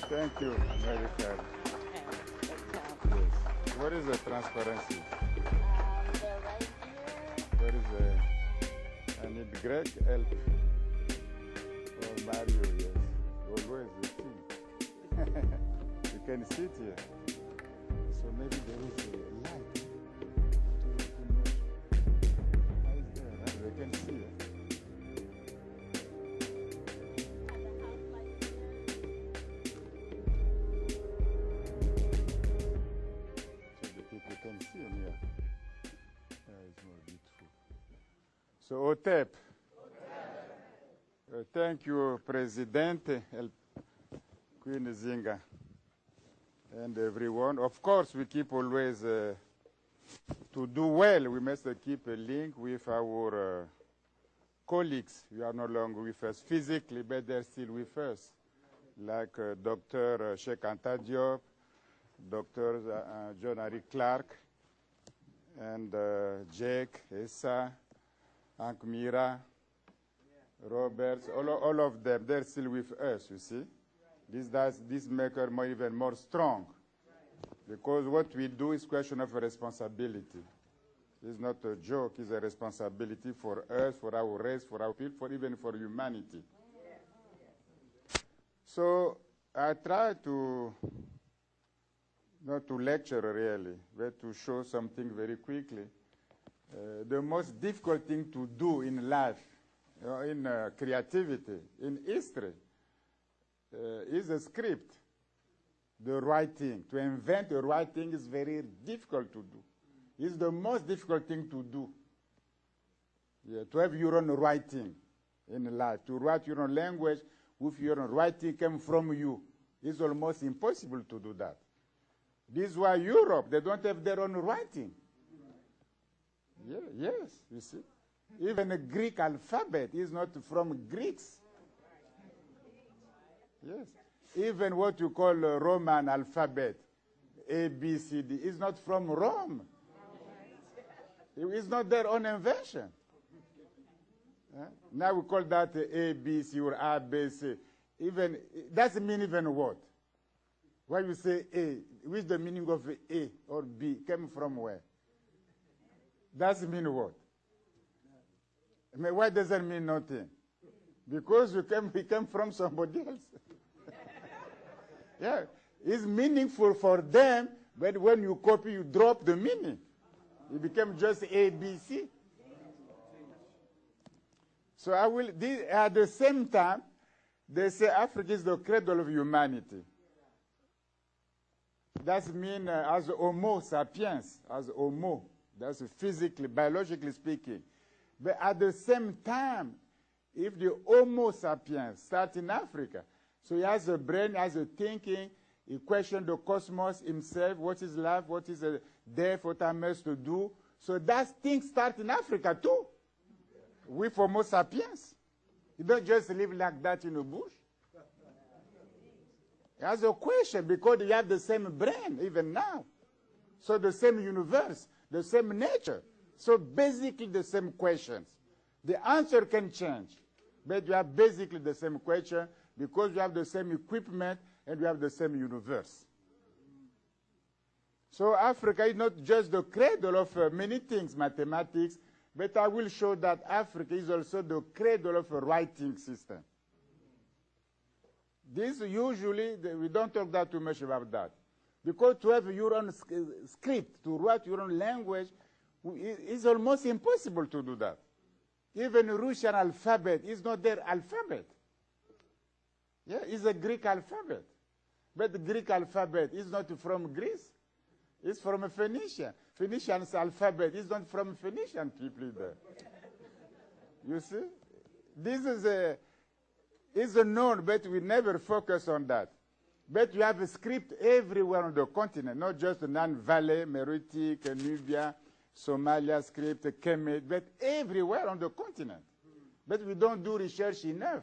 Thank you, very fair. Yes. What is the transparency? They're right here. What is the, I need Greg help. Or Mario, yes. Always the team. You can sit here. So maybe there is a light. How is there? They can see it. So, OTEP. Thank you, President Queen Zinga, and everyone. Of course, we keep always, to do well, we must keep a link with our colleagues. You are no longer with us physically, but they're still with us, like Dr. Sheikh Anta Diop, Dr. John Harry Clark, and Jake, Essa, Hank Mira, Roberts, all of them, they're still with us, you see. This makes us even more strong. Because what we do is question of responsibility. It's not a joke, it's a responsibility for us, for our race, for our people, even for humanity. So I try to, not to lecture really, but to show something very quickly. The most difficult thing to do in life, in creativity, in history, is a script, the writing. To invent a writing is very difficult to do. It's the most difficult thing to do. Yeah, to have your own writing in life, to write your own language with your own writing came from you. It's almost impossible to do that. This is why Europe, they don't have their own writing. Yeah, yes, you see. Even the Greek alphabet is not from Greeks. Yes. Even what you call a Roman alphabet, A, B, C, D, is not from Rome. It's not their own invention. Now we call that A, B, C, or A, B, C. Even, doesn't mean even what? Why you say A? Which the meaning of A or B came from where? Doesn't mean what? I mean, why does that mean nothing? Because we came from somebody else. Yeah, it's meaningful for them, but when you copy, you drop the meaning. It became just A, B, C. So I will, at the same time, they say Africa is the cradle of humanity. That means as Homo sapiens, as Homo. That's physically, biologically speaking. But at the same time, if the Homo sapiens starts in Africa, so he has a brain, has a thinking, he questions the cosmos himself, what is life, what is death, what am I to do. So that thing starts in Africa too, with Homo sapiens. You don't just live like that in a bush. He has a question because you have the same brain even now. So the same universe, the same nature. So basically the same questions. The answer can change, but you have basically the same question because you have the same equipment and you have the same universe. So Africa is not just the cradle of many things, mathematics, but I will show that Africa is also the cradle of a writing system. This usually, we don't talk that too much about that. Because to have your own script, to write your own language, it's almost impossible to do that. Even Russian alphabet is not their alphabet. Yeah, it's a Greek alphabet. But the Greek alphabet is not from Greece. It's from Phoenicia. Phoenician's alphabet is not from Phoenician people either. You see? This is a known, but we never focus on that. But you have a script everywhere on the continent, not just the Nan Valley, Meroitic, Nubia, Somalia script, Kemet, but everywhere on the continent. But we don't do research enough.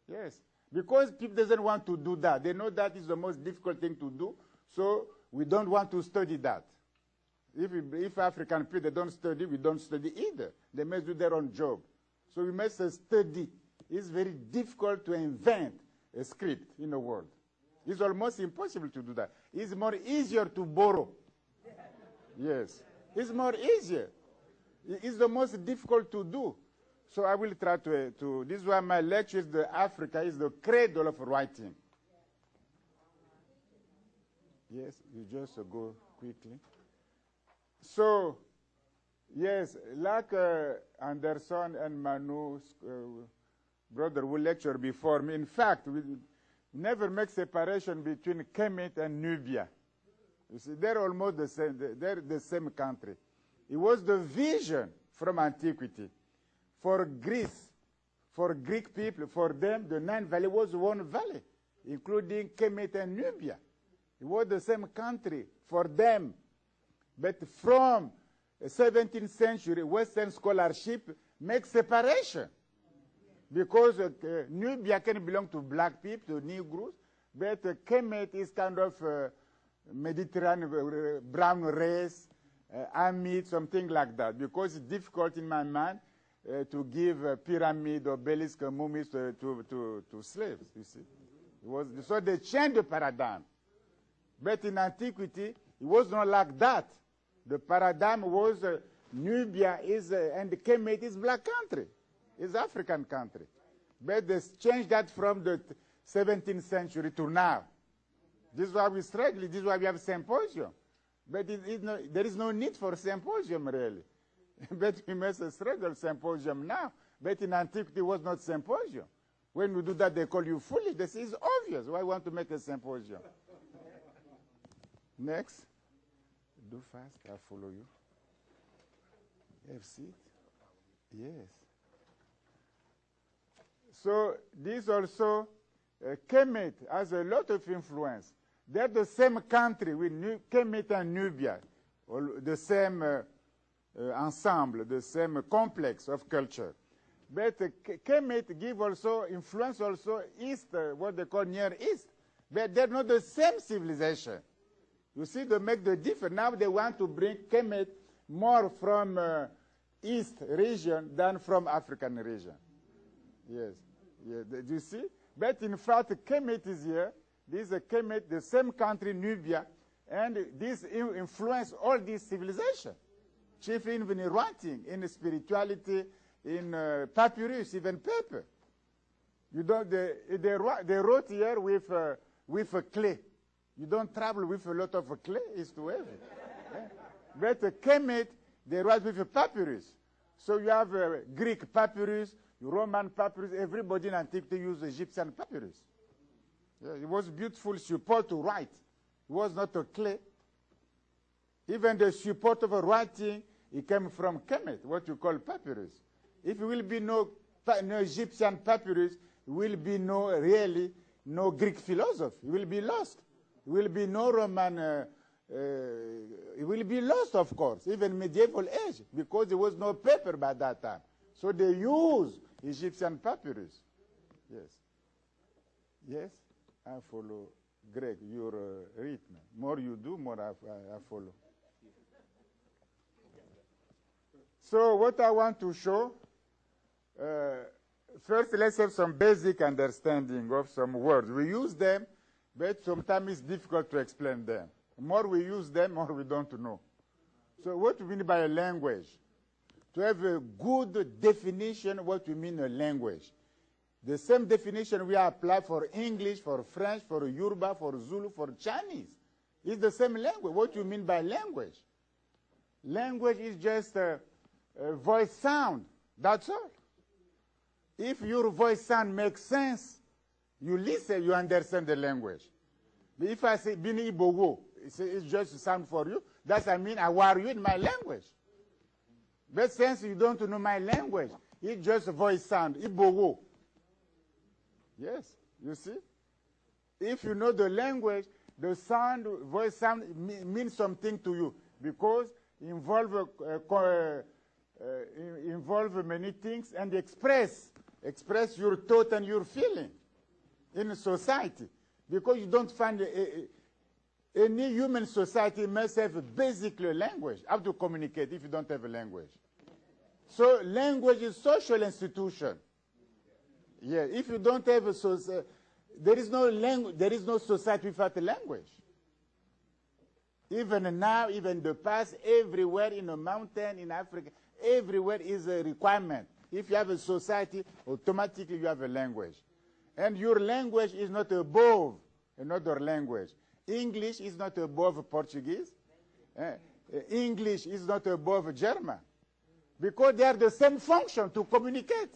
Yes. Because people doesn't want to do that. They know that is the most difficult thing to do, so we don't want to study that. If African people they don't study, we don't study either. They must do their own job. So we must study. It's very difficult to invent a script in the world. It's almost impossible to do that. It's more easier to borrow. Yes. It's more easier. It's the most difficult to do. So I will try to this is why my lecture is Africa is the cradle of writing. Yes, you just go quickly. So, yes, like Anderson and Manu's brother who lectured before me, in fact, we never make separation between Kemet and Nubia. You see, they're almost the same. They're the same country. It was the vision from antiquity. For Greece, for Greek people, for them, the Nile Valley was one valley, including Kemet and Nubia. It was the same country for them. But from the 17th century, Western scholarship makes separation. Because Nubia can belong to black people, to Negroes, but Kemet is kind of Mediterranean brown race, Amid, something like that, because it's difficult in my mind to give pyramid or obelisk mummies to slaves, you see. So they changed the paradigm. But in antiquity, it was not like that. The paradigm was Nubia is, and Kemet is black country. It's African country. But they changed that from the 17th century to now. This is why we struggle. This is why we have symposium. But there is no need for symposium, really. But we must struggle symposium now. But in antiquity, it was not symposium. When we do that, they call you foolish. This is obvious. Why want to make a symposium? Next. Do fast. I'll follow you. You have seat? Yes. So this also, Kemet has a lot of influence. They're the same country with Kemet and Nubia, the same ensemble, the same complex of culture. But Kemet give also influence also East, what they call Near East. But they're not the same civilization. You see, they make the difference. Now they want to bring Kemet more from East region than from African region. Yes. Yeah, do you see? But in fact, Kemet is here. This is a Kemet, the same country, Nubia, and this influence all this civilization, chiefly in writing, in spirituality, in papyrus, even paper. You don't, they wrote here with a clay. You don't travel with a lot of clay, it's too heavy. Yeah. But Kemet, they write with a papyrus. So you have Greek papyrus, Roman papyrus, everybody in antiquity used Egyptian papyrus. Yeah, it was beautiful support to write. It was not a clay. Even the support of a writing, it came from Kemet, what you call papyrus. If it will be no Egyptian papyrus, it will be no Greek philosophy. It will be lost. It will be no Roman, it will be lost, of course, even medieval age, because there was no paper by that time. So they use Egyptian papyrus. Yes. Yes? I follow Greg, your rhythm. More you do, more I follow. So what I want to show, first let's have some basic understanding of some words. We use them, but sometimes it's difficult to explain them. The more we use them, more we don't know. So what do we mean by a language? To have a good definition what we mean a language. The same definition we apply for English, for French, for Yoruba, for Zulu, for Chinese. It's the same language. What do you mean by language? Language is just a voice sound. That's all. If your voice sound makes sense, you listen, you understand the language. But if I say Bini Ibowo, it's just a sound for you, that's I mean I war you in my language. But since you don't know my language, it's just a voice sound, Ibowo. Yes, you see? If you know the language, the sound, voice sound means something to you because it involve many things and express your thought and your feeling in society. Because you don't find any human society must have a basic language. How to communicate if you don't have a language? So language is social institution. Yeah, if you don't have There is no language, there is no society without a language. Even now, even in the past, everywhere in a mountain, in Africa, everywhere is a requirement. If you have a society, automatically you have a language. And your language is not above another language. English is not above Portuguese. English is not above German. Because they are the same function to communicate.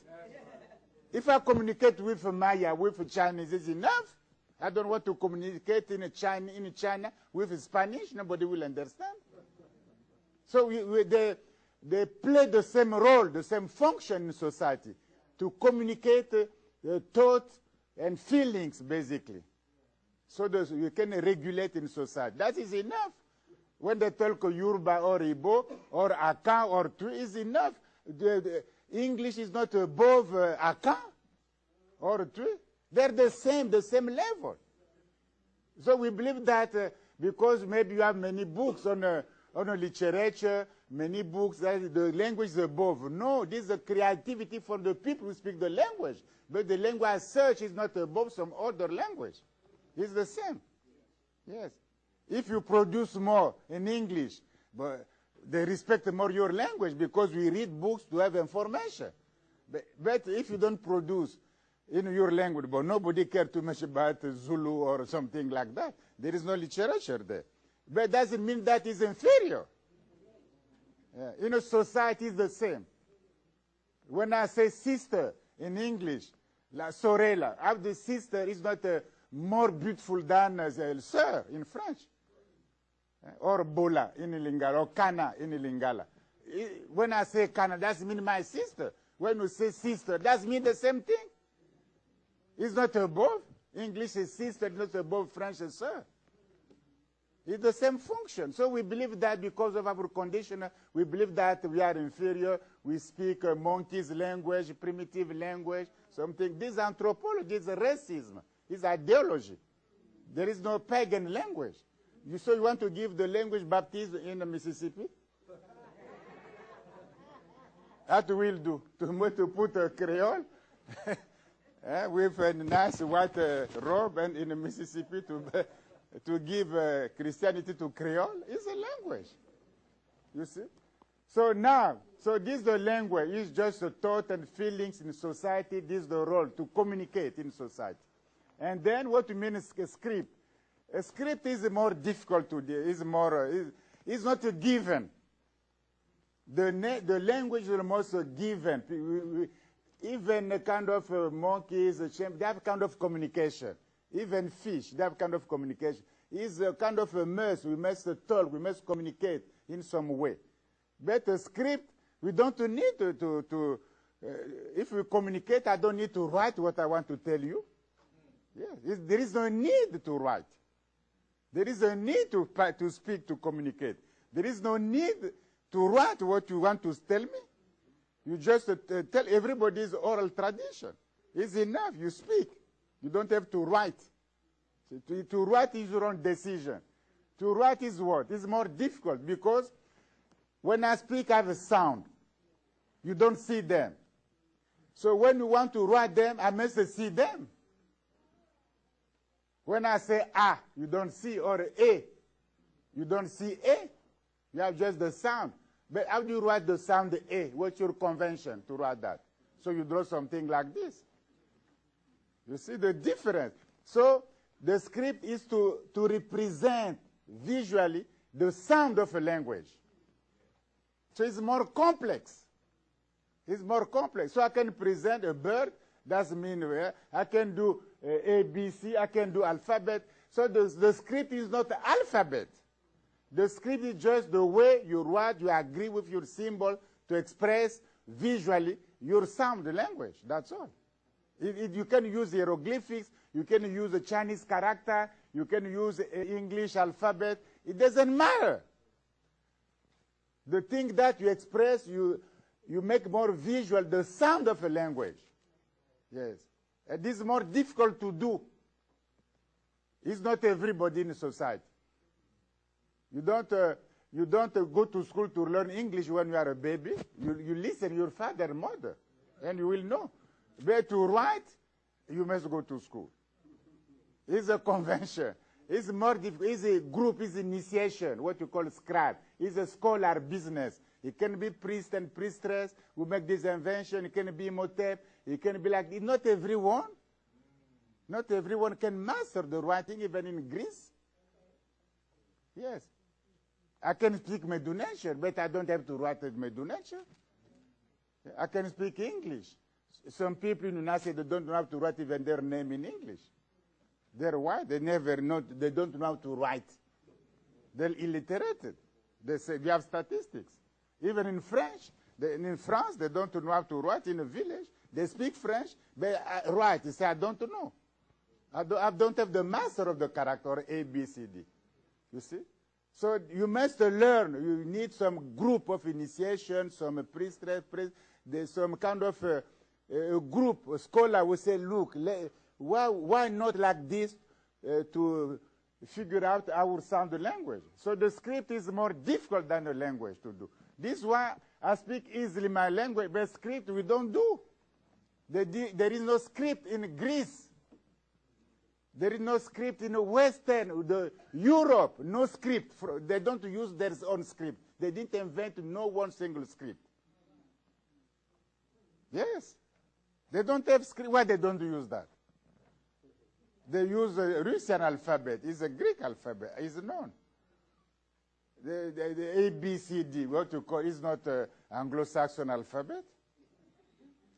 If I communicate with Maya, with Chinese, is enough. I don't want to communicate in China with Spanish. Nobody will understand. So they play the same role, the same function in society to communicate thoughts and feelings, basically. So you can regulate in society. That is enough. When they talk Yoruba or Igbo or Akan or Twi, is enough. The English is not above Akan or Twi. They're the same level. So we believe that because maybe you have many books on literature, many books, that the language is above. No, this is a creativity for the people who speak the language. But the language as such is not above some other language. It's the same. Yes. If you produce more in English, but they respect more your language because we read books to have information. But if you don't produce in your language, but nobody cares too much about Zulu or something like that. There is no literature there. But it doesn't mean that is inferior. In a society, it's the same. When I say sister in English, la sorella, have the sister is not more beautiful than sir in French. Or bola in Lingala, or kana in Lingala. When I say kana, that means my sister. When you say sister, that means the same thing. It's not above. English is sister, it's not above French is sir. It's the same function. So we believe that because of our condition, we believe that we are inferior. We speak monkey's language, primitive language, something. This is anthropology, this is racism, this is ideology. There is no pagan language. So you want to give the language baptism in Mississippi? That will do. To put a Creole with a nice white robe and in Mississippi to give Christianity to Creole is a language. You see? So now, this is the language. It's just the thought and feelings in society. This is the role to communicate in society. And then what you mean is a script. A script is more difficult to do. It's not a given. The language is almost a given. Even a kind of monkeys, they have kind of communication. Even fish, they have kind of communication. It's a kind of a must. We must talk. We must communicate in some way. But a script, we don't need to if we communicate, I don't need to write what I want to tell you. Yeah, there is no need to write. There is a need to speak, to communicate. There is no need to write what you want to tell me. You just tell everybody's oral tradition. It's enough. You speak. You don't have to write. To write is your own decision. To write is what? It's more difficult because when I speak, I have a sound. You don't see them. So when you want to write them, I must see them. When I say ah, you don't see, or a, you don't see a. You have just the sound. But how do you write the sound a? What's your convention to write that? So you draw something like this. You see the difference. So the script is to represent visually the sound of a language. So it's more complex. It's more complex. So I can present a bird, that's mean I can do A, B, C, I can do alphabet. So the script is not the alphabet. The script is just the way you write, you agree with your symbol to express visually your sound language. That's all. You can use hieroglyphics, you can use a Chinese character, you can use English alphabet. It doesn't matter. The thing that you express, you make more visual the sound of a language. Yes. And this is more difficult to do. It's not everybody in society. You don't go to school to learn English when you are a baby. You listen to your father and mother, and you will know. But to write, you must go to school. It's a convention. It's more difficult. It's a group. It's initiation, what you call scribe. It's a scholar business. It can be priest and priestess who make this invention. It can be motep. It can be like, not everyone. Not everyone can master the writing, even in Greece. Yes. I can speak Medu Netcher, but I don't have to write a Medu Netcher. I can speak English. Some people in the United States, they don't know how to write even their name in English. They're white. They don't know how to write. They're illiterate. They say, we have statistics. Even in French, in France, they don't know how to write in a village. They speak French, but write. They say, I don't know. I don't have the master of the character, A, B, C, D. You see? So you must learn. You need some group of initiation, some priestess, there's some kind of a group, a scholar will say, look, why not like this to figure out our sound language? So the script is more difficult than the language to do. This is why I speak easily my language, but script we don't do. There is no script in Greece. There is no script in Western, Europe, no script. They don't use their own script. They didn't invent no one single script. Yes. They don't have script. Why they don't use that? They use a Russian alphabet. It's a Greek alphabet. It's known. The A, B, C, D, what you call, is not an Anglo-Saxon alphabet.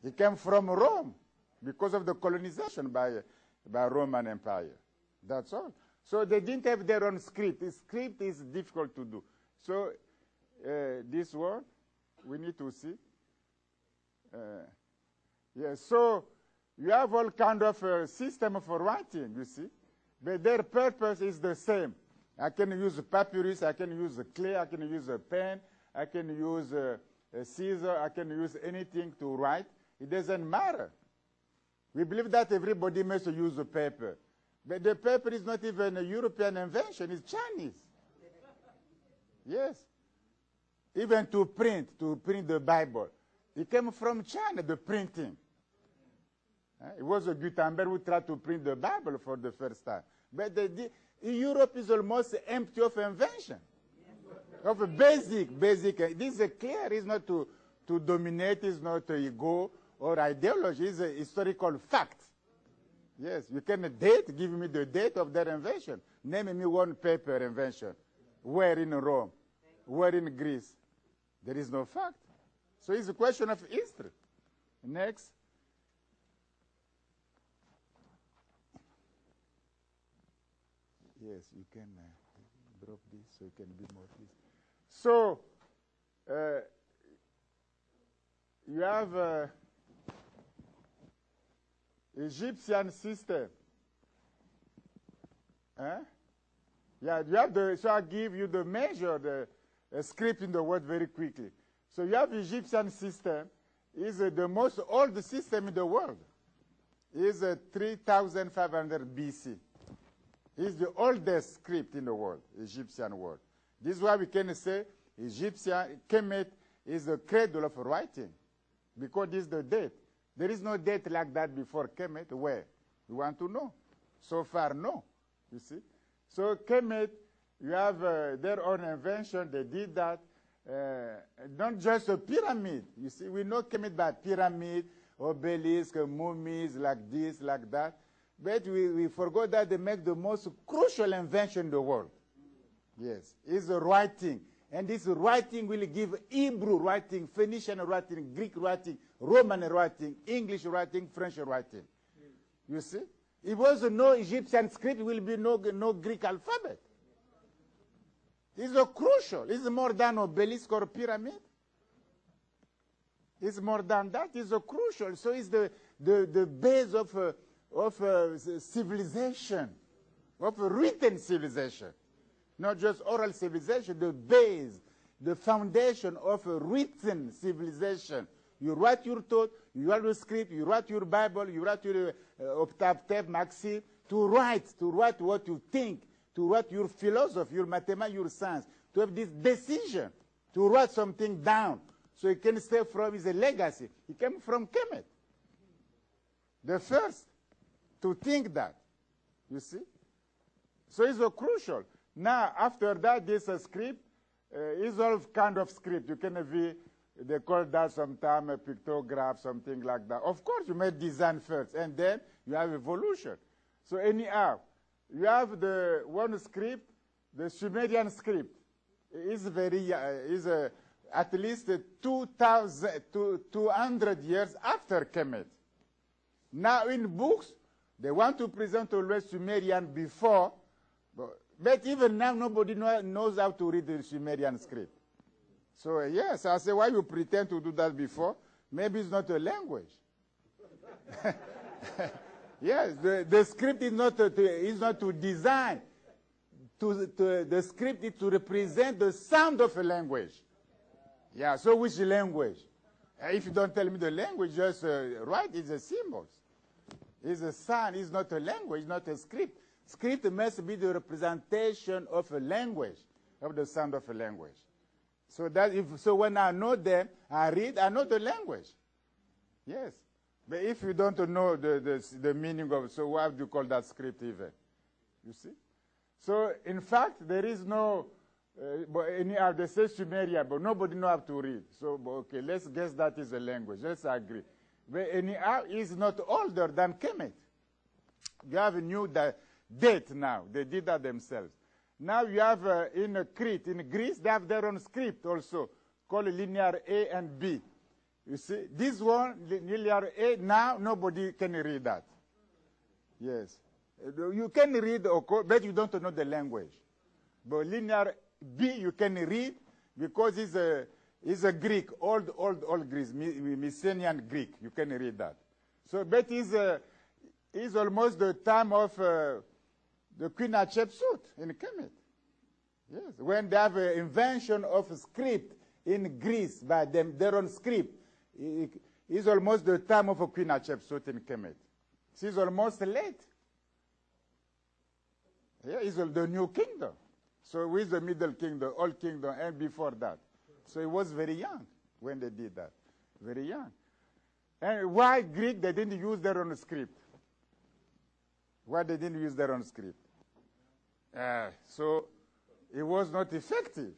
It came from Rome because of the colonization by Roman Empire. That's all. So they didn't have their own script. The script is difficult to do. So this one, we need to see. Yes, so you have all kind of system for writing, you see. But their purpose is the same. I can use a papyrus, I can use a clay, I can use a pen, I can use a scissor, I can use anything to write. It doesn't matter. We believe that everybody must use a paper. But the paper is not even a European invention, it's Chinese. Yes. Even to print the Bible. It came from China, the printing. It was a Gutenberg who tried to print the Bible for the first time. But Europe is almost empty of invention, of a basic. This is clear. It's not to dominate. It's not ego or ideology. It's a historical fact. Yes, you can give me the date of their invention. Name me one paper invention. Where in Rome? Where in Greece? There is no fact. So it's a question of history. Next. Yes, you can drop this so it can be more please. So you have Egyptian system. Yeah, you have so I give you the measure, the script in the word very quickly. So you have Egyptian system, is the most old system in the world. Is 3,500 BC. It's the oldest script in the world, Egyptian world. This is why we can say Egyptian, Kemet is the cradle of writing, because this is the date. There is no date like that before Kemet. Where? You want to know? So far, no. You see? So Kemet, you have their own invention. They did that. Not just a pyramid. You see, we know Kemet by pyramid, obelisk, mummies, like this, like that. But we forgot that they make the most crucial invention in the world. Yes, is writing. And this writing will give Hebrew writing, Phoenician writing, Greek writing, Roman writing, English writing, French writing. You see? If there was no Egyptian script, there will be no Greek alphabet. It's crucial. It's more than obelisk or pyramid. It's more than that. It's crucial. So it's the base of civilization, of written civilization. Not just oral civilization, the base, the foundation of a written civilization. You write your thought, you write your script, you write your Bible, you write your Octave Maxim, to write what you think, to write your philosophy, your mathematics, your science, to have this decision, to write something down, so it can stay from is a legacy. It came from Kemet. The first to think that. You see? So it's crucial. Now, after that, this script is all kind of script. You can have, they call that sometimes a pictograph, something like that. Of course, you may design first, and then you have evolution. So anyhow, you have the one script, the Sumerian script. Is very at least 200 years after Kemet. Now in books, they want to present always Sumerian before, but even now nobody knows how to read the Sumerian script. So yes, I say, why you pretend to do that before? Maybe it's not a language. Yes, the script is not to design. The script is to represent the sound of a language. Yeah, so which language? If you don't tell me the language, just write it's the symbols. It's a sound, it's not a language, not a script. Script must be the representation of a language, of the sound of a language. So when I know them, I read, I know the language. Yes. But if you don't know the meaning of, so why do you call that script even? You see? So, in fact, there is no, anyhow, they say Sumeria, but nobody knows how to read. So, okay, let's guess that is a language. Let's agree. But anyhow, it's not older than Kemet. You have a new date now. They did that themselves. Now you have in Crete, in Greece, they have their own script also, called linear A and B. You see, this one, linear A, now nobody can read that. Yes. You can read, but you don't know the language. But linear B, you can read because it's a Greek, old Greece, Mycenaean Greek. You can read that. So, but it's almost the time of the Queen Hatshepsut in Kemet. Yes, when they have an invention of a script in Greece by them, their own script, it's almost the time of a Queen Hatshepsut in Kemet. She's almost late. Yeah, it's the new kingdom. So with the Middle Kingdom, Old Kingdom, and before that. So he was very young when they did that. Very young. And why Greek, they didn't use their own script? Why they didn't use their own script? So it was not effective.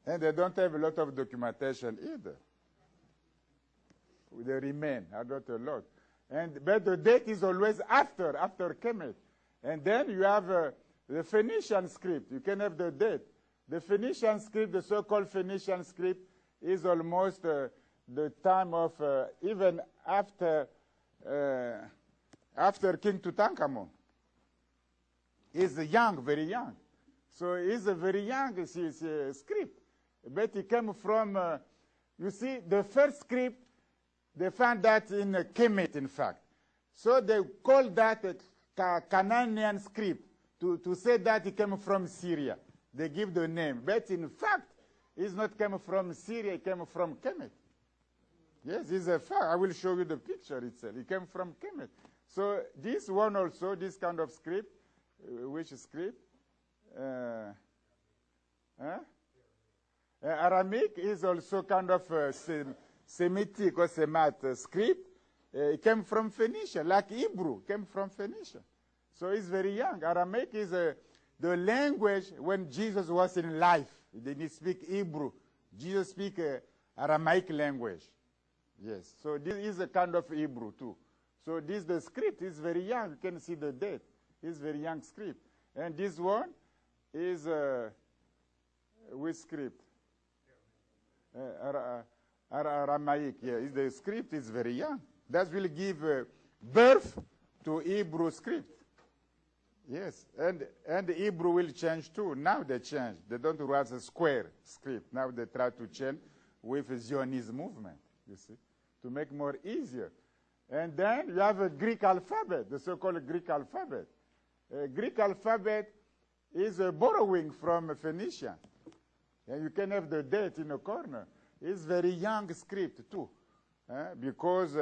And they don't have a lot of documentation either. They remain, not a lot. But the date is always after Kemet. And then you have the Phoenician script. You can have the date. The Phoenician script, the so-called Phoenician script, is almost the time of, even after King Tutankhamun. He's young, very young. So he's a very young script. But it came from, you see, the first script, they found that in Kemet, in fact. So they called that a Canaanian script to say that it came from Syria. They give the name. But in fact, it's not came from Syria, it came from Kemet. Yes, it's a fact. I will show you the picture itself. It came from Kemet. So this one also, this kind of script, which script? Aramaic is also kind of Semitic or Semite script. It came from Phoenicia, like Hebrew came from Phoenicia. So it's very young. Aramaic is the language when Jesus was in life. He didn't speak Hebrew. Jesus speak Aramaic language. Yes. So this is a kind of Hebrew too. So the script is very young. You can see the date. It's very young script. And this one is which script? Aramaic, yeah. The script is very young. That will give birth to Hebrew script. Yes, and Hebrew will change too. Now they change. They don't write a square script. Now they try to change with the Zionist movement, you see, to make more easier. And then you have a Greek alphabet, the so-called Greek alphabet. Greek alphabet is a borrowing from Phoenician. And you can have the date in the corner. It's very young script too, because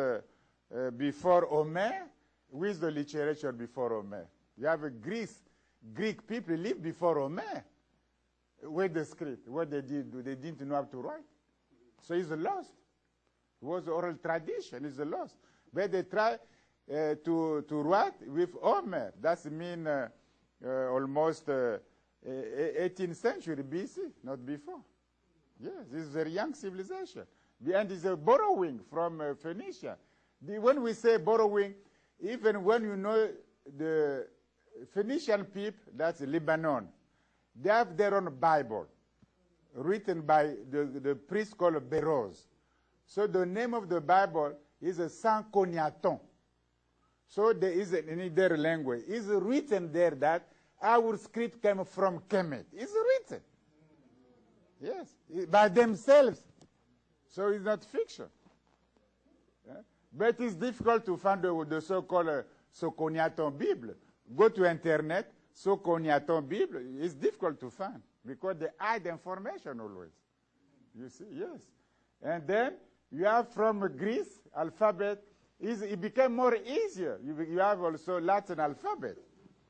before Homer, with the literature before Homer, you have a Greek people lived before Homer with the script. What they did, they didn't know how to write. So it's lost. It was oral tradition, it's lost. But they try to write with Homer. That's mean almost 18th century BC, not before. Yes, this is a very young civilization. And it's a borrowing from Phoenicia. When we say borrowing, even when you know the Phoenician people, that's Lebanon, they have their own Bible, written by the priest called Beroz. So the name of the Bible is a Sans Cognaton. So there is in their language. It's written there that our script came from Kemet. It's written. Yes, by themselves. So it's not fiction. Yeah? But it's difficult to find the so-called Socognaton Bible. Go to internet, Socognaton Bible, it's difficult to find because they hide information always. You see, yes. And then you have from Greece alphabet, it became more easier. You have also Latin alphabet.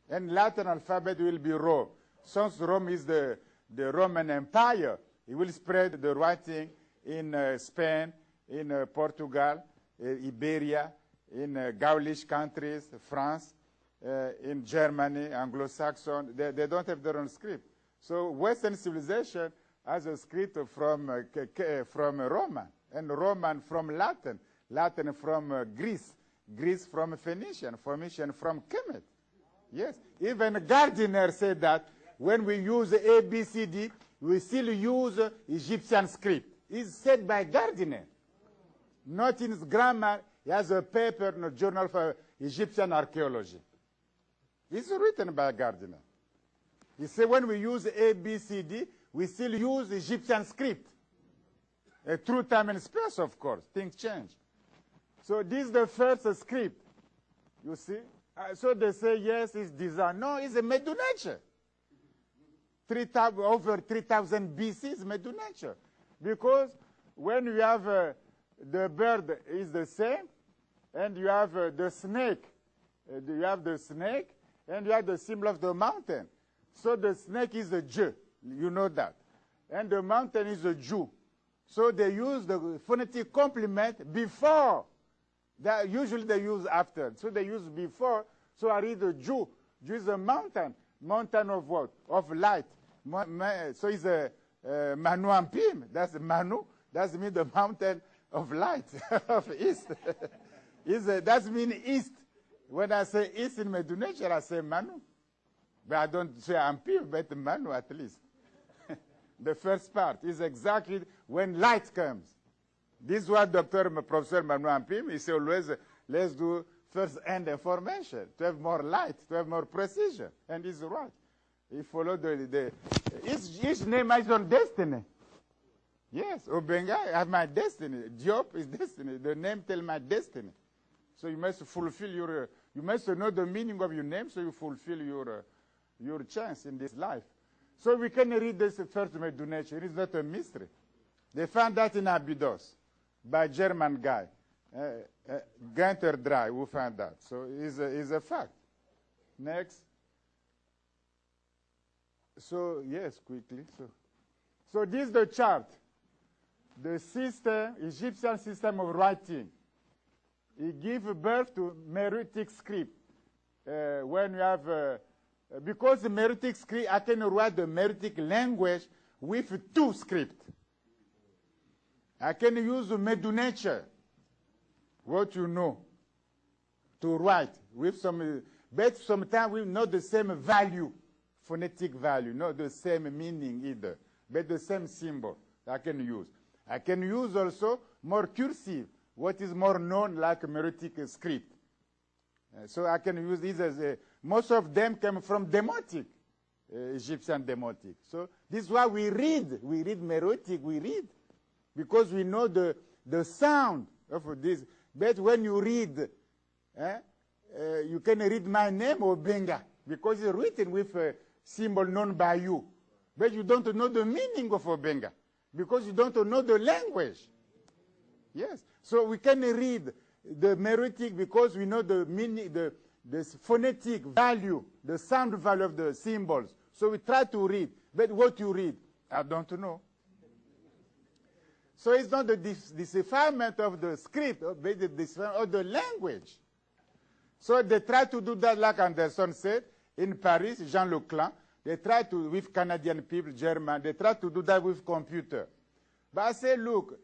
And Latin alphabet will be Rome. Since Rome is the Roman Empire, it will spread the writing in Spain, in Portugal, Iberia, in Gaulish countries, France, in Germany, Anglo-Saxon. They don't have their own script. So Western civilization has a script from Roman, and Roman from Latin, Latin from Greece, Greece from Phoenician, Phoenician from Kemet. Yes, even Gardiner said that when we use A, B, C, D, we still use Egyptian script. It's said by Gardiner. Not in his grammar, he has a paper in a journal for Egyptian archaeology. It's written by Gardiner. He said when we use A, B, C, D, we still use Egyptian script. Through time and space, of course, things change. So this is the first script, you see. So they say, yes, it's designed. No, it's a Medu Netcher. Over 3,000 BC is Medu Netcher. Because when you have the bird is the same, and you have the snake, you have the snake, and you have the symbol of the mountain. So the snake is a Jew, you know that. And the mountain is a Jew. So they use the phonetic complement before. Usually they use after. So they use before. So I read the Jew. Jew is a mountain. Mountain of what? Of light. So it's a Manu Ampim. That's Manu. That means the mountain of light, of east. That means east. When I say east in Medu Netcher, I say Manu. But I don't say Ampim, but Manu at least. The first part is exactly when light comes. This is what Professor Manu Ampim, he says always, let's do first-hand information, to have more light, to have more precision. And he's right. He followed each name has its own destiny. Yes, Obenga, I have my destiny. Diop is destiny. The name tells my destiny. So you must fulfill you must know the meaning of your name so you fulfill your chance in this life. So we can read this first Medu Netcher. It is not a mystery. They found that in Abydos by a German guy, Gunther Dry, who found that. So it's a fact. Next. So, yes, quickly. So this is the chart. The system, Egyptian system of writing. It gives birth to Meroitic script. When you have, because the Meroitic script, I can write the Meroitic language with two scripts. I can use the Medu Netcher, what you know, to write with some, but sometimes we not the same value, phonetic value, not the same meaning either, but the same symbol I can use. I can use also more cursive, what is more known like Meroitic script. So I can use these as most of them come from Demotic, Egyptian Demotic. So this is why we read Meroitic, we read, because we know the sound of this. But when you read, you can read my name, Obenga, because it's written with a symbol known by you. But you don't know the meaning of Obenga, because you don't know the language. Yes, so we can read the Meroitic because we know the meaning, the phonetic value, the sound value of the symbols. So we try to read, but what you read, I don't know. So it's not the decipherment of the script, but the decipherment of the language. So they try to do that, like Anderson said, in Paris, Jean Leclanc. They try to, with Canadian people, German, they try to do that with computer. But I say, look,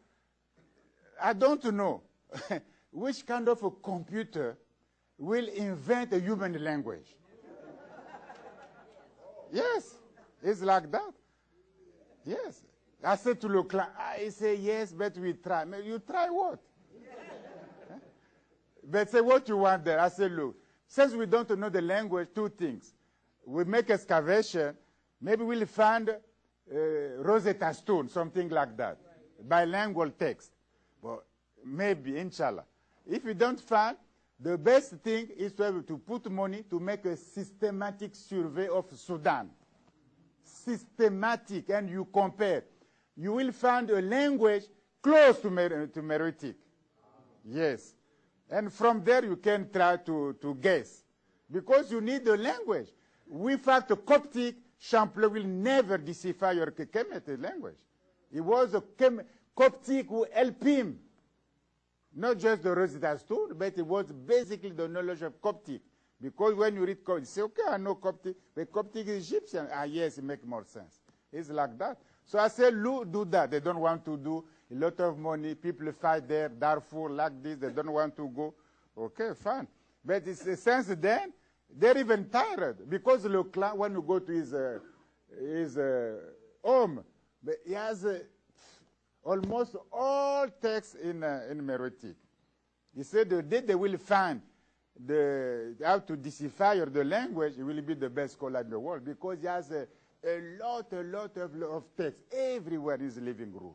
I don't know which kind of a computer will invent a human language. Yes, it's like that. Yes. I said to Leclanc, I say, yes, but we try. You try what? But say what you want there. I said, look, since we don't know the language, two things. We make excavation, maybe we'll find Rosetta Stone, something like that, bilingual text. But maybe, inshallah. If we don't find, the best thing is to have to put money to make a systematic survey of Sudan. Systematic, and you compare. You will find a language close to Meroitic. Yes. And from there you can try to guess. Because you need the language. Without the Coptic, Champlain will never decipher your Kemetic language. It was a Coptic who helped him. Not just the Rosetta Stone, but it was basically the knowledge of Coptic. Because when you read Coptic, you say, okay, I know Coptic, but Coptic is Egyptian. Ah, yes, it makes more sense. It's like that. So I say, do that. They don't want to do a lot of money. People fight there, Darfur, like this. They don't want to go. Okay, fine. But it's a sense then, they're even tired. Because Leclanc, when you go to his home, he has almost all texts in Meroitic. He said the day they will find how to decipher the language, he will be the best scholar in the world because he has a lot of text everywhere in his living room.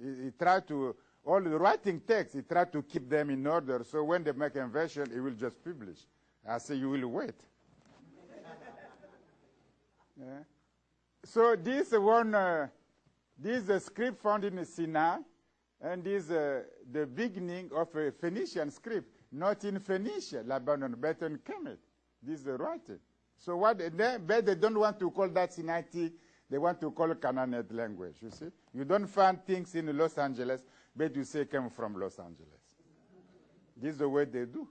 He tried to, all the writing texts, he tried to keep them in order, so when they make a version, he will just publish. I say, you will wait. Yeah. So this one, this script found in Sinai, and this the beginning of a Phoenician script, not in Phoenicia, Lebanon, but in Kemet. This is the writing. So what but they don't want to call that Sinaitic, they want to call it Canaanite language, you see. You don't find things in Los Angeles, but you say came from Los Angeles. This is the way they do.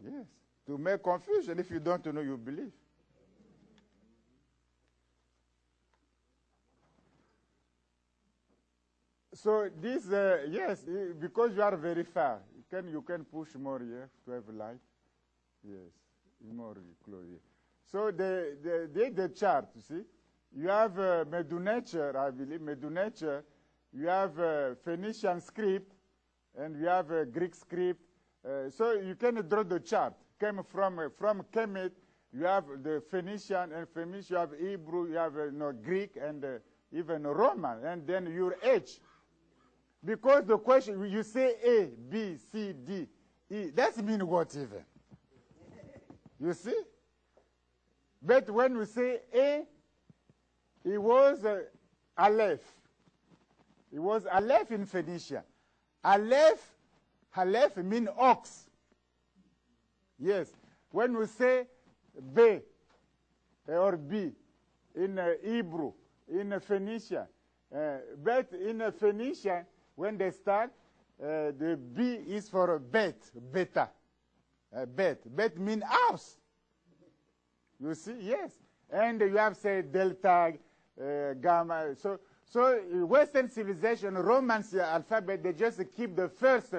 Yes. To make confusion, if you don't know, you believe. So this, yes, because you are very far, you can push more here to have light. Yes, more close here. So the chart, you see, you have Medu Netcher, I believe, Medu Netcher. You have Phoenician script, and you have Greek script. So you can draw the chart. Came from Kemet, you have the Phoenician, and Phoenician you have Hebrew, you have Greek, and even Roman, and then your age. Because the question, you say A, B, C, D, E, that means what even? You see? But when we say A, it was Aleph. It was Aleph in Phoenicia. Aleph means ox. Yes. When we say B or B in Hebrew, in Phoenicia, but in Phoenicia, when they start, the B is for beta. Bet means house. You see? Yes. And you have, say, delta, gamma. So Western civilization, Roman alphabet, they just keep the first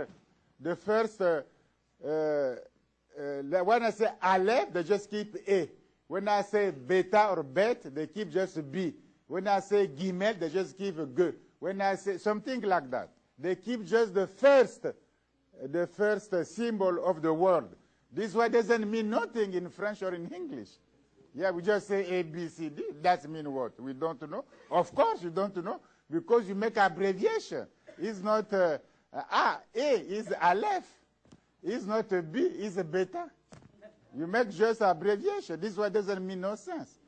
when I say Aleph, they just keep A. When I say beta or bet, they keep just B. When I say Gimel, they just keep a G. When I say something like that, they keep just the first symbol of the word. This word doesn't mean nothing in French or in English. Yeah, we just say A, B, C, D. That means what? We don't know. Of course you don't know, because you make abbreviation. It's not A is Aleph. It's not a B, it's a beta. You make just abbreviation. This word doesn't mean no sense.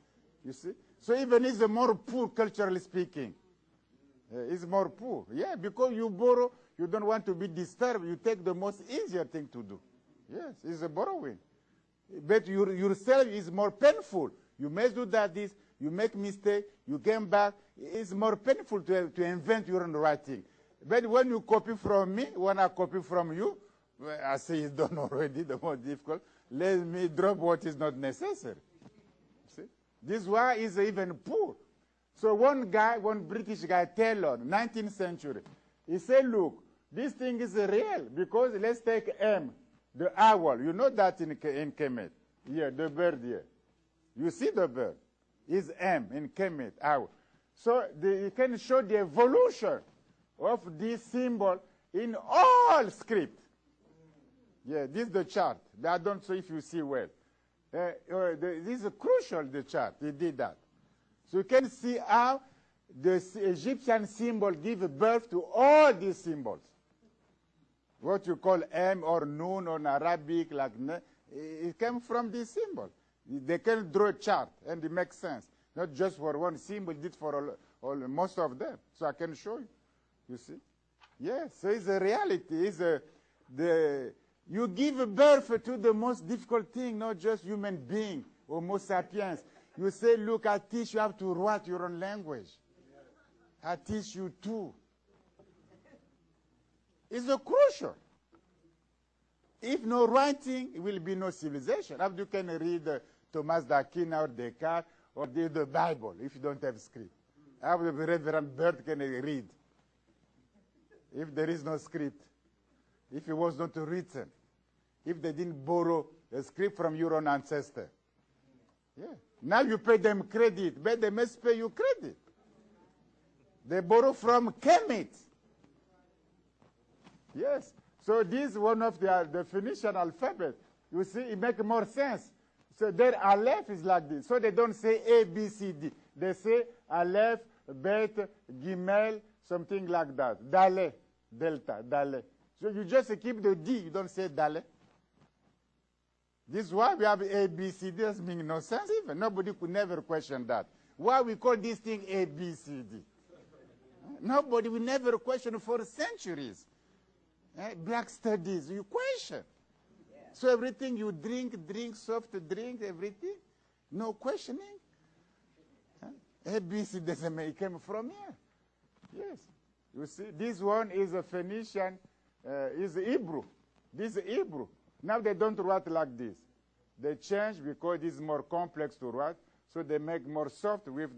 You see? So even it's more poor, culturally speaking. It's more poor. Yeah, because you borrow, you don't want to be disturbed. You take the most easier thing to do. Yes, it's a borrowing. But yourself is more painful. You may do that this, you make mistake, you came back. It's more painful to invent your own writing. But when you copy from me, when I copy from you, well, I say it's done already, the more difficult. Let me drop what is not necessary. See? This is why it's even poor. So one British guy, Taylor, 19th century, he said, look, this thing is real because let's take M, the owl. You know that in Kemet. Here, the bird here. You see the bird. It's M in Kemet, owl. So you can show the evolution of this symbol in all script. Yeah, this is the chart. I don't know if you see well. This is crucial, the chart. He did that. So you can see how the Egyptian symbol gives birth to all these symbols. What you call M or Nun or Arabic, like it came from this symbol. They can draw a chart and it makes sense. Not just for one symbol, it did for most of them. So I can show you. You see? Yes, so it's a reality. You give birth to the most difficult thing, not just human being, Homo sapiens. You say, look, I teach you how to write your own language. I teach you too. It's a crucial. If no writing, it will be no civilization. How you can read Thomas d'Aquin or Descartes or the Bible if you don't have script? How the Reverend Bird can read if there is no script? If it was not written, if they didn't borrow a script from your own ancestor. Yeah. Now you pay them credit, but they must pay you credit. They borrow from Kemet. Yes. So this is one of the Phoenician alphabet. You see, it makes more sense. So their Aleph is like this. So they don't say A, B, C, D. They say Aleph, Bet, Gimel, something like that. Dale, Delta, Dale. So you just keep the D, you don't say Dale. This is why we have A, B, C, D. Doesn't make no sense even. Nobody could never question that. Why we call this thing A, B, C, D? Nobody will never question for centuries. Black studies, you question. Yeah. So everything you drink, soft drink, everything, no questioning. A, B, C doesn't make it came from here. Yes. You see, this one is a Phoenician, is Hebrew. This is Hebrew. Now they don't write like this. They change because it is more complex to write, so they make more soft with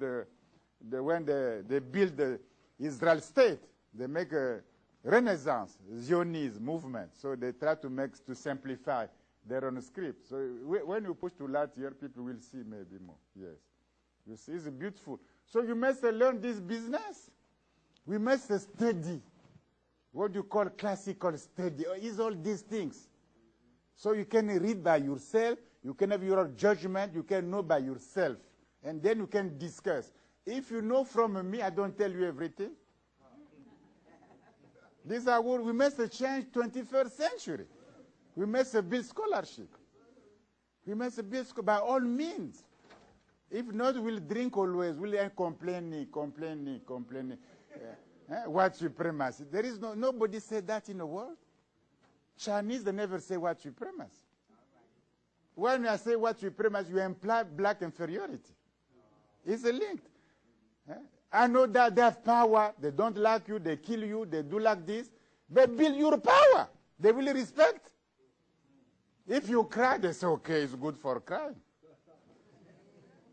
when they build the Israel state. They make a Renaissance, Zionist movement, so they try to simplify their own script. So when you push to Latin, people will see maybe more. Yes. You see, it's beautiful. So you must learn this business. We must study what you call classical study. It's all these things. So you can read by yourself, you can have your judgment, you can know by yourself, and then you can discuss. If you know from me, I don't tell you everything. These are what we must change 21st century. We must build scholarship. We must build by all means. If not, we'll drink always. We'll complaining. White supremacy. There is nobody said that in the world. Chinese, they never say white supremacy. When I say white supremacy, you imply black inferiority. It's a link. I know that they have power, they don't like you, they kill you, they do like this, but build your power. They will respect. If you cry, they say, okay, it's good for crying.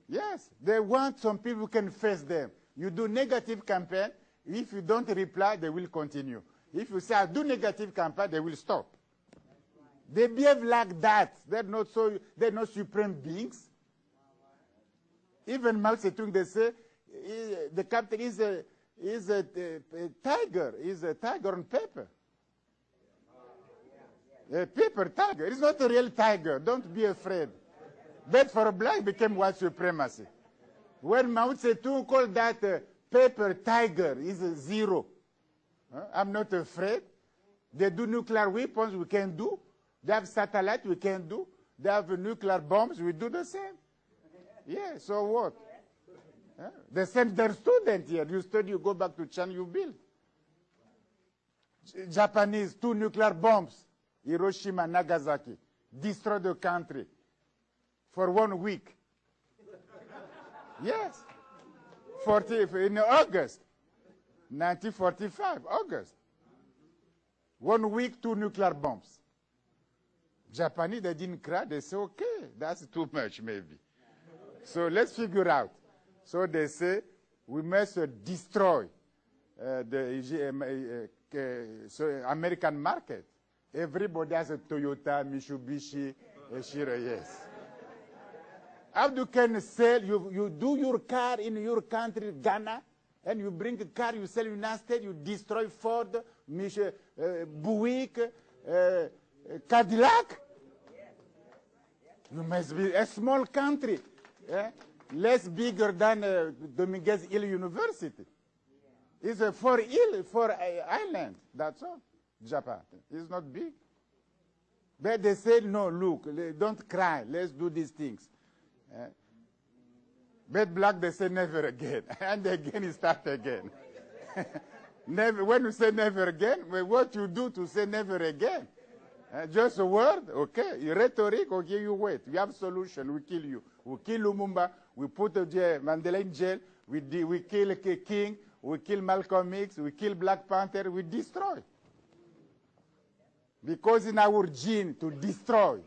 Yes, they want some people who can face them. You do negative campaign, if you don't reply, they will continue. If you say, I do negative campaign, they will stop. They behave like that. They're not supreme beings. Even Mao Zedong, they say, the captain is a tiger. Is a tiger on paper. A paper tiger. It's not a real tiger. Don't be afraid. But for black became white supremacy. When Mao Zedong called that paper tiger, is a zero. I'm not afraid. They do nuclear weapons, we can do. They have satellite, we can do. They have nuclear bombs, we do the same. Yeah, so what? They send their student here. You study, you go back to China, you build. Japanese, 2 nuclear bombs, Hiroshima, Nagasaki, destroy the country for 1 week. Yes. In August, 1945, August. 1 week, 2 nuclear bombs. Japanese, they didn't cry. They say, okay, that's too much, maybe. So let's figure out. So they say, we must destroy the American market. Everybody has a Toyota, Mitsubishi, Shira, yes. How you can sell, you do your car in your country, Ghana, and you bring a car, you sell in the United States, you destroy Ford, Buick, Cadillac. You must be a small country, less bigger than Dominguez Hill University. It's a 4 island, that's all, Japan. It's not big. But they said, no, look, don't cry, let's do these things. But black, they say never again. And again, it starts again. Never, when you say never again, what you do to say never again? Just a word, okay. Rhetoric, okay, you wait. We have solution, we kill you. We kill Lumumba, we put Mandela in jail, we kill King, we kill Malcolm X, we kill Black Panther, we destroy. Because in our gene to destroy.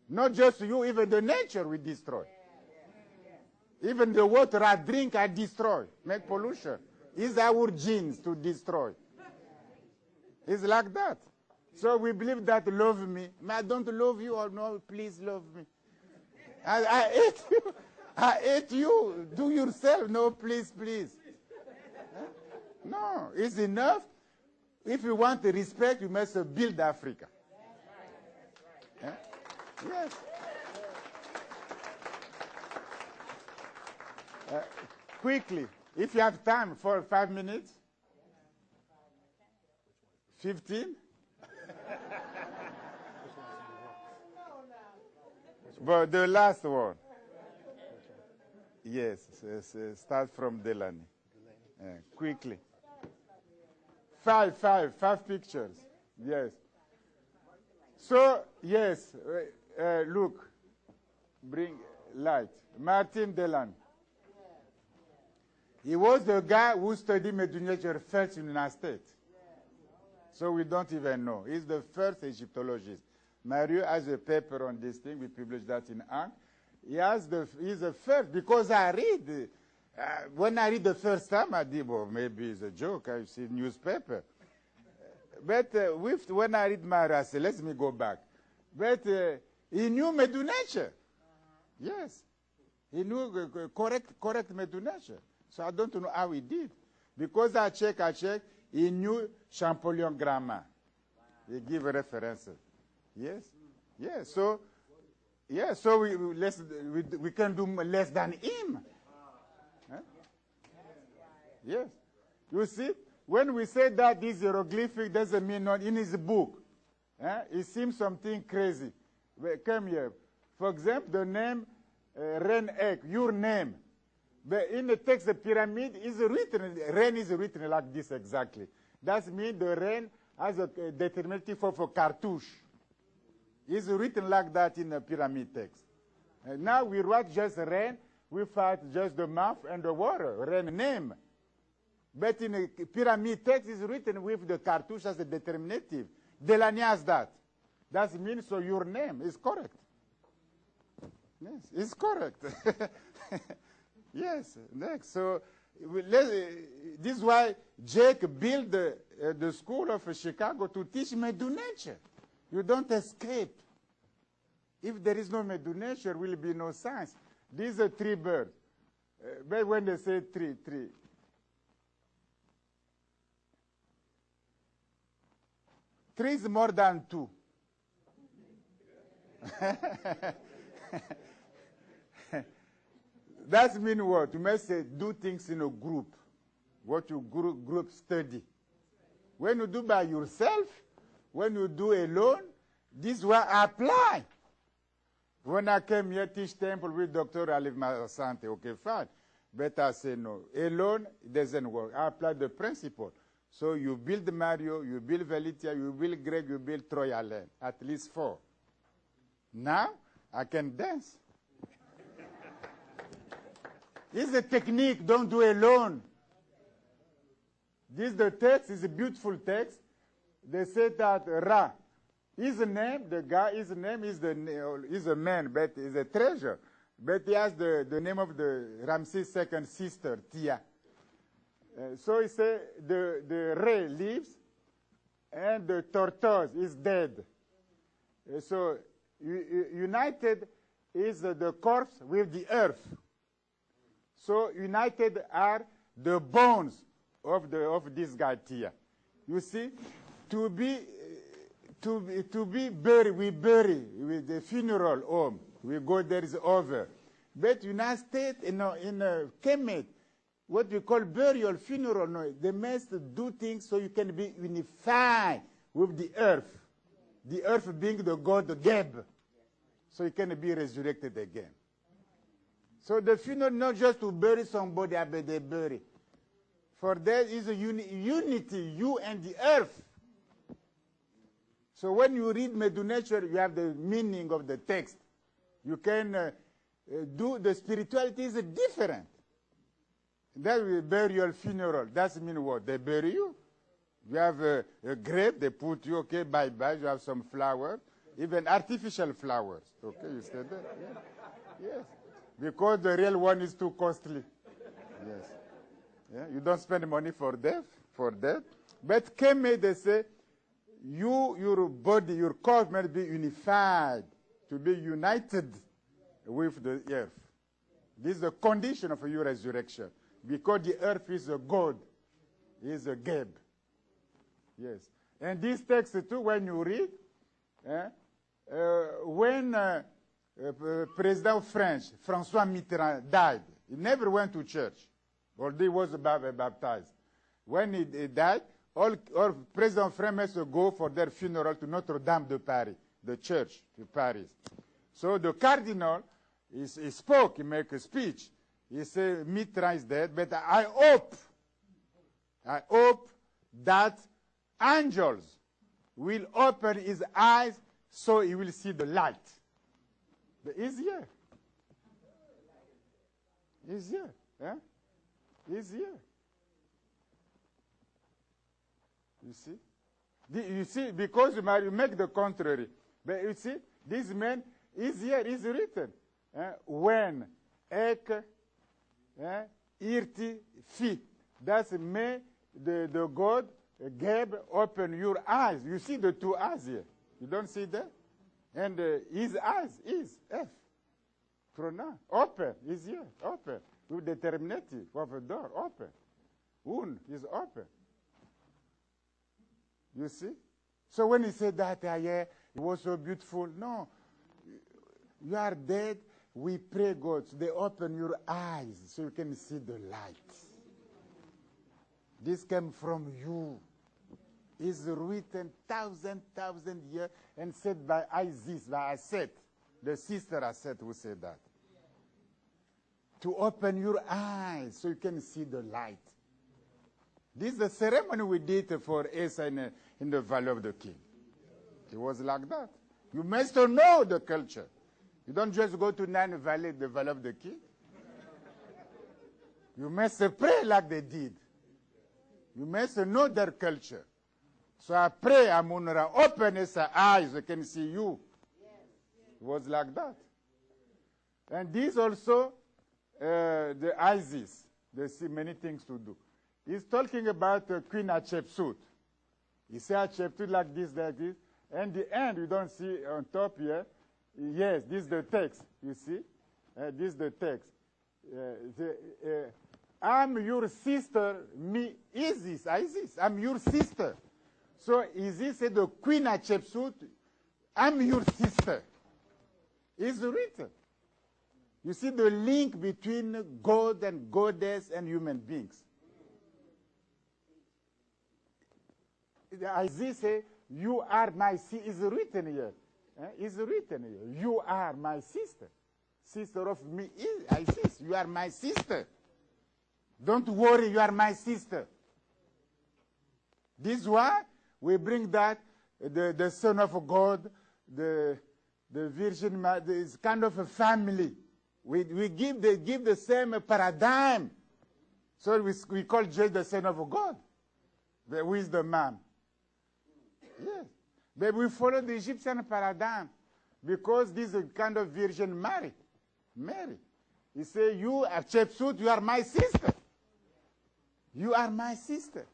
Not just you, even the nature we destroy. Even the water I drink, I destroy, make pollution. It's our genes to destroy. It's like that. So we believe that love me. I don't love you or no, please love me. I hate you. I hate you. Do yourself. No, please, please. No, it's enough. If you want the respect, you must build Africa. Yes. Quickly, if you have time for 5 minutes. 15? But the last one. Yes, start from Delany. Quickly. Five pictures. Yes. So, yes, look, bring light. Martin Delany. He was the guy who studied Medu Netcher first in the United States. So we don't even know. He's the first Egyptologist. Mario has a paper on this thing. We published that in Ang. He's the first, because I read. When I read the first time, I did, well, maybe it's a joke. I see newspaper. But when I read Mario, I say, let me go back. But he knew Medu Netcher. Yes. He knew correct Medu Netcher. So I don't know how he did. Because I check, he knew Champollion grammar. He give references. Yes. Yes. So, yeah, so we can do less than him. Huh? Yes. You see, when we say that this hieroglyphic doesn't mean not in his book, it seems something crazy. Come here. For example, the name Ren Ek, your name. But in the text, the pyramid is written, Ren is written like this exactly. That means the Ren has a determinative for cartouche. It's written like that in the pyramid text. And now we write just Ren, we find just the mouth and the water, Ren name. But in the pyramid text, it's written with the cartouche as a determinative. Delany has that. That means so your name is correct. Yes, it's correct. Yes, next. So this is why Jake built the school of Chicago to teach Medu Netcher. You don't escape. If there is no Medu Netcher, there will be no science. These are 3 birds. But when they say 3, 3 is more than 2. That means what? You must say, do things in a group. What you group study. When you do by yourself, when you do alone, this will apply. When I came here teach temple with Dr. Alif Masante, okay, fine. But I say no. Alone, it doesn't work. I apply the principle. So you build Mario, you build Velitia, you build Greg, you build Troy Allen. At least 4. Now, I can dance. This is a technique, don't do alone. This is the text, is a beautiful text. They say that Ra, his name, the guy, his name is a man, but is a treasure. But he has the name of the Ramses' second sister, Tia. So he said the Re lives, and the tortoise is dead. So united is the corpse with the earth. So united are the bones of this guy Tia. You see, to be buried, we bury with the funeral home. We go there is over. But United States in Kemet, what we call burial, funeral, no, they must do things so you can be unified with the earth. The earth being the god Geb. So you can be resurrected again. So the funeral not just to bury somebody, but they bury. For there is a unity, you and the earth. So when you read Medu Netcher, you have the meaning of the text. You can do the spirituality is different. That will burial funeral. That means what? They bury you. You have a grave, they put you, okay, bye-bye. You have some flowers, even artificial flowers. Okay, you stay there. Yeah. Yes. Because the real one is too costly. Yes. Yeah? You don't spend money for death. But Keme, they say, your body, your corpse must be unified, to be united with the earth. This is the condition of your resurrection. Because the earth is a god, is a Geb. Yes. And this text too, when you read, when President of France, François Mitterrand, died, he never went to church, although he was baptized. When he died, all President of France must go for their funeral to Notre Dame de Paris, the church to Paris. So the cardinal, he spoke, he made a speech. He said, Mitterrand is dead, but I hope that angels will open his eyes so he will see the light. But he's here. He's here. Yeah? He's here. You see? You see, because you make the contrary. But you see, this man is here, is written. When, ek, irti, fi. That's me, the God, Geb, open your eyes. You see the two eyes here. You don't see that? And his eyes is F. Pronoun. Open is here. Open. With the terminative of a door. Open. Un is open. You see? So when he said that, yeah, it was so beautiful. No. You are dead. We pray God. So they open your eyes so you can see the light. This came from you. It's written thousand years and said by Isis, by Aset, the sister Aset who said that. To open your eyes so you can see the light. This is the ceremony we did for Asa in the Valley of the King. It was like that. You must know the culture. You don't just go to Nine Valley, the Valley of the King. You must pray like they did. You must know their culture. So I pray, Amunra, open his eyes, so can see you. It was like that. And this also, the Isis, they see many things to do. He's talking about Queen Hatshepsut. He said Hatshepsut like this. And the end, you don't see on top here. Yes, this is the text, you see. This is the text. I'm your sister, me, Isis, I'm your sister. So Isis said, the Queen Hatshepsut, I'm your sister. It's written. You see the link between God and goddess and human beings. Isis said, you are my sister. It's written here. It's written here. You are my sister. Sister of me, Isis. You are my sister. Don't worry, you are my sister. This is why we bring that, the Son of God, the Virgin Mother, is kind of a family. We give the same paradigm. So we call Jesus the Son of God, the wisdom man. Yes. But we follow the Egyptian paradigm because this is a kind of Virgin Mary. Mary. He said, you are Chepsut, you are my sister. You are my sister.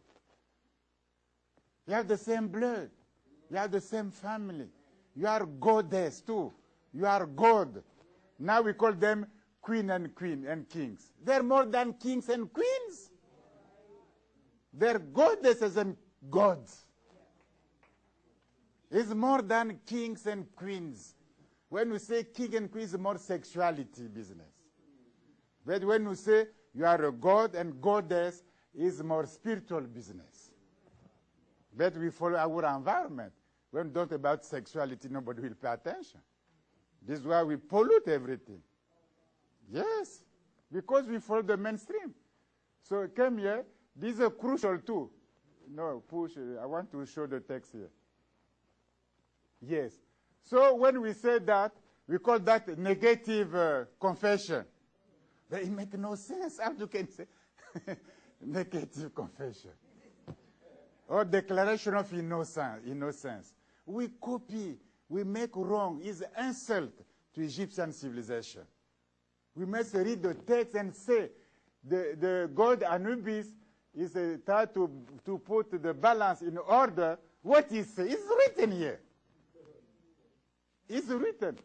You have the same blood. You have the same family. You are goddess too. You are God. Now we call them queen and kings. They're more than kings and queens. They're goddesses and gods. It's more than kings and queens. When we say king and queen, it's more sexuality business. But when we say you are a god and goddess, it's more spiritual business. But we follow our environment. When we talk about sexuality, nobody will pay attention. This is why we pollute everything. Yes, because we follow the mainstream. So come here. These are crucial too. No, push. I want to show the text here. Yes. So when we say that, we call that negative confession. But it makes no sense. How you can say negative confession? Or declaration of innocence. We copy. We make wrong. It's an insult to Egyptian civilization. We must read the text and say the god Anubis is trying to put the balance in order. What is written here? It's written.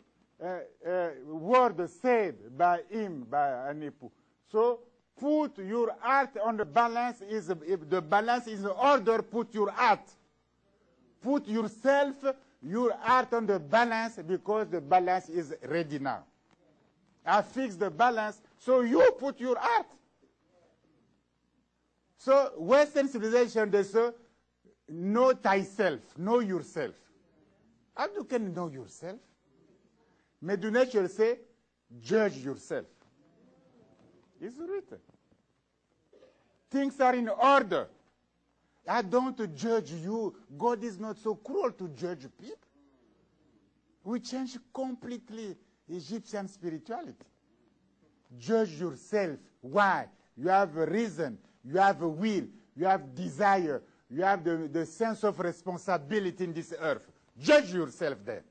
Word said by him, by Anipu. So put your heart on the balance. If the balance is in order, put your heart. Put yourself, your heart on the balance because the balance is ready now. I fix the balance, so you put your heart. So Western civilization, they say, know thyself, know yourself. How you can know yourself? Medu Netcher say, judge yourself. It's written. Things are in order. I don't judge you. God is not so cruel to judge people. We change completely Egyptian spirituality. Judge yourself. Why? You have a reason. You have a will. You have desire. You have the sense of responsibility in this earth. Judge yourself then.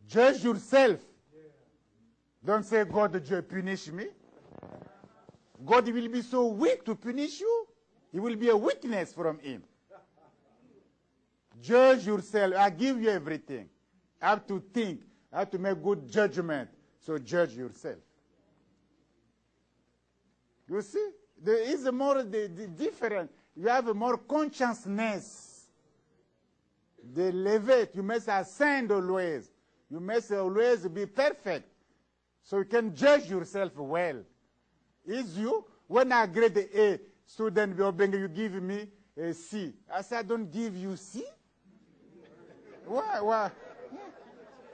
Judge yourself. Don't say, God, punish me. God will be so weak to punish you. It will be a weakness from him. Judge yourself. I give you everything. I have to think. I have to make good judgment. So judge yourself. You see? There is a more different. You have a more consciousness. The levate. You must ascend always. You must always be perfect. So you can judge yourself well. Is you, when I grade the A, student Obenga, you give me a C. I said, I don't give you C. Why?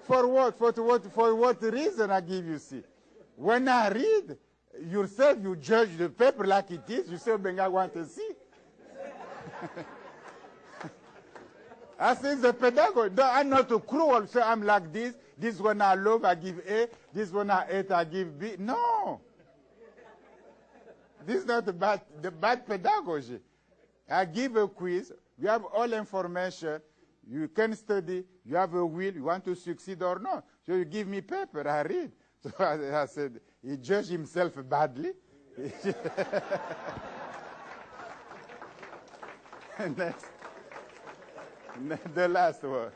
For what? For what reason I give you C? When I read, yourself, you judge the paper like it is. You say, Obenga, I want a C. I say, the pedagogue. No, I'm not too cruel. So I'm like this. This one I love, I give A. This one I hate, I give B. No. This is not the bad pedagogy. I give a quiz. You have all information. You can study. You have a will. You want to succeed or not. So you give me paper. I read. So I said, he judged himself badly. Next. The last one.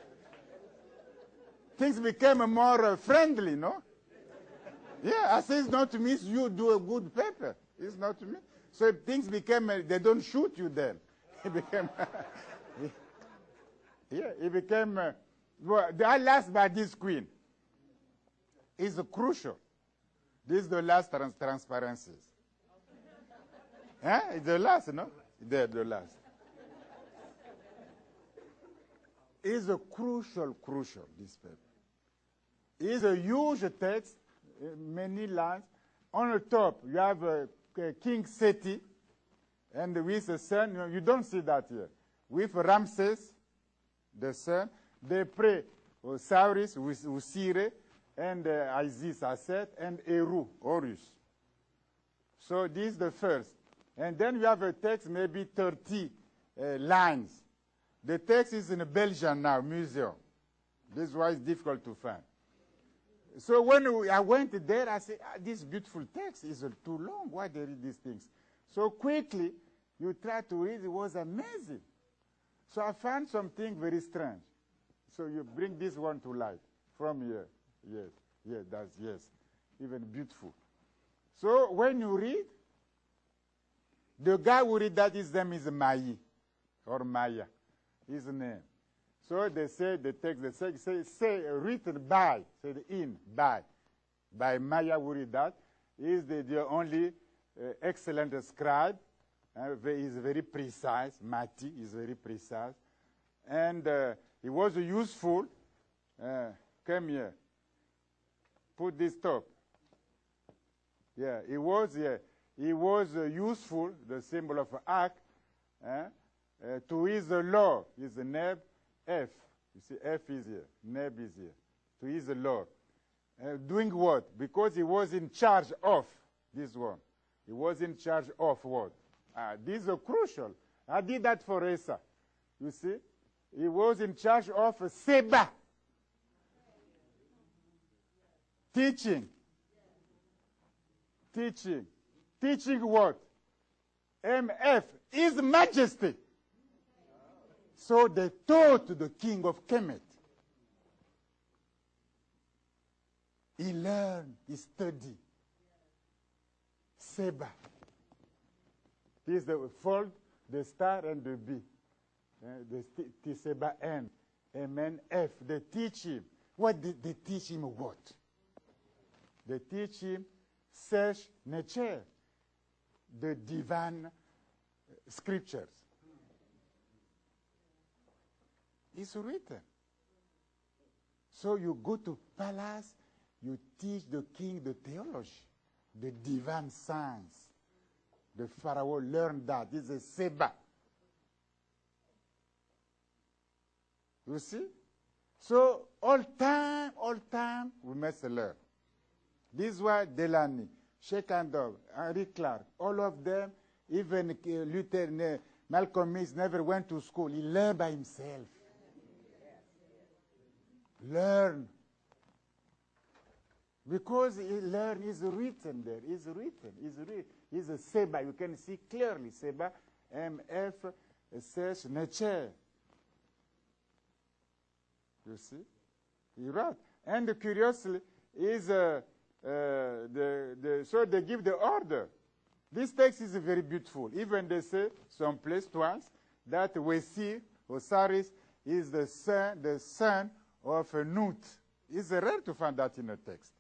Things became more friendly, no? Yeah, I say it's not to me. You do a good paper. It's not to me. So if things became, they don't shoot you then. It became, yeah, it became, well, the last by this queen is crucial. This is the last transparencies. It's the last, no? The last. Is a crucial, this paper. It's a huge text, many lines. On the top, you have King Seti, and with the sun. You don't see that here. With Ramses, the sun, they pray Osiris, Usire, and Isis, Aset, and Eru, Horus. So this is the first. And then you have a text, maybe 30 lines. The text is in Belgium now, museum. This is why it's difficult to find. So when I went there, I said, this beautiful text is too long. Why they read these things? So quickly, you try to read, it was amazing. So I found something very strange. So you bring this one to life from here. Yes, yes, that's yes. Even beautiful. So when you read, the guy who read that, his name is Mai, or Maya, his name. So they say, the text, they say written by, say the in, by Maya who read that, is the only excellent scribe. He is very precise. Mati is very precise. And he was useful. Come here. Put this top. Yeah, he was useful, the symbol of Ak, to his law. His Neb, F. You see, F is here. Neb is here. To his law. Doing what? Because he was in charge of this one. He was in charge of what? These are crucial. I did that for Esa. You see? He was in charge of Seba. Teaching. Teaching. Teaching what? MF, His Majesty. So they taught the king of Kemet. He learned, he studied. Seba. This is the fold, the star, and the B. The Seba N. Amen. F. They teach him. What did they teach him? What? They teach him Medu Netcher, the divine scriptures. It's written. So you go to palace, you teach the king the theology, the divine science. The Pharaoh learned that. It's a Seba. You see? So all time, we must learn. This is why Delany, Sheikh Andov, Henry Clark, all of them, even Luther, Malcolm X never went to school. He learned by himself. Learn. Because he learned, it's written there. It's written. It's a Seba. You can see clearly. Seba, MF, Medu Netcher. You see? You're right. And curiously, is so they give the order. This text is very beautiful. Even they say someplace twice that Wesir, Osiris, is the son of Nut. It's rare to find that in a text.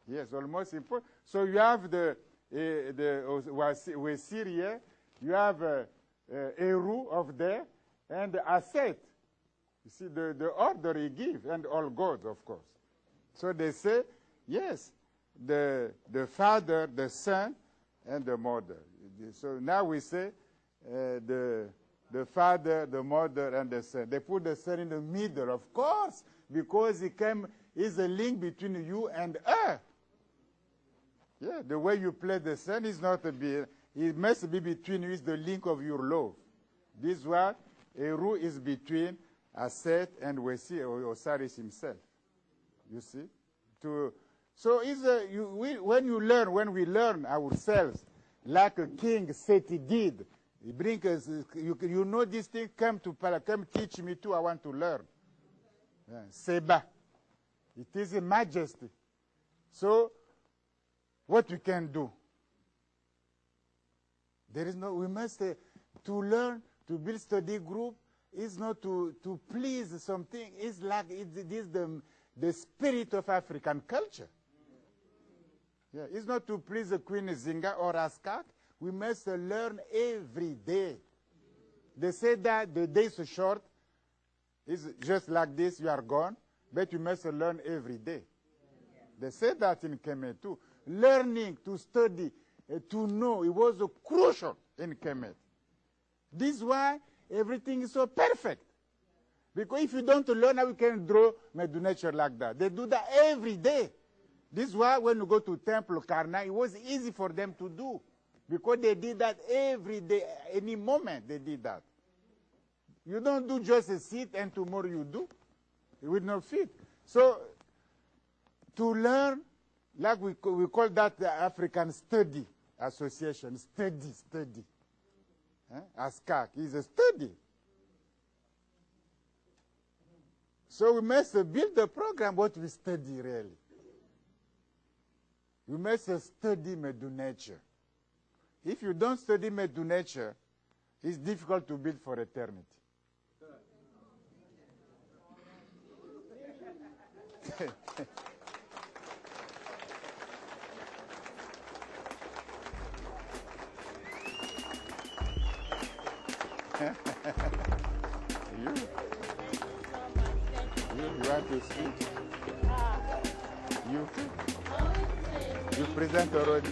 Yes, almost important. So you have the Wesir here, you have Eru of there, and Aset. You see the order he gives, and all gods, of course. So they say, yes, the Father, the Son, and the Mother. So now we say the Father, the Mother, and the Son. They put the Son in the middle, of course, because he is a link between you and her. Yeah, the way you play the Son is not it must be between you, is the link of your love. This is why Eru is between Aset and Wesir, or Osiris himself. You see? So when we learn ourselves, like a king Seti did, he brings us, you know this thing, come teach me too, I want to learn. Yeah, Seba. It is a majesty. So, what we can do? We must, to learn, to build study group, is not to please something, it's like, it is the spirit of African culture. Yeah, it's not to please the Queen Zinga or Askak. We must learn every day. They say that the day is short. It's just like this, you are gone. But you must learn every day. They say that in Kemet too. Learning, to study, to know, it was crucial in Kemet. This is why everything is so perfect. Because if you don't learn how you can draw Medu Netcher like that, they do that every day. This is why when you go to Temple, Karna, it was easy for them to do. Because they did that every day, any moment they did that. You don't do just a sit and tomorrow you do. It will not fit. So to learn, like we call that the African Study Association, study. ASCAC is a study. So we must build a program what we study really. You must study Medu Netcher. If you don't study Medu Netcher, it's difficult to build for eternity. You want to speak? You present already?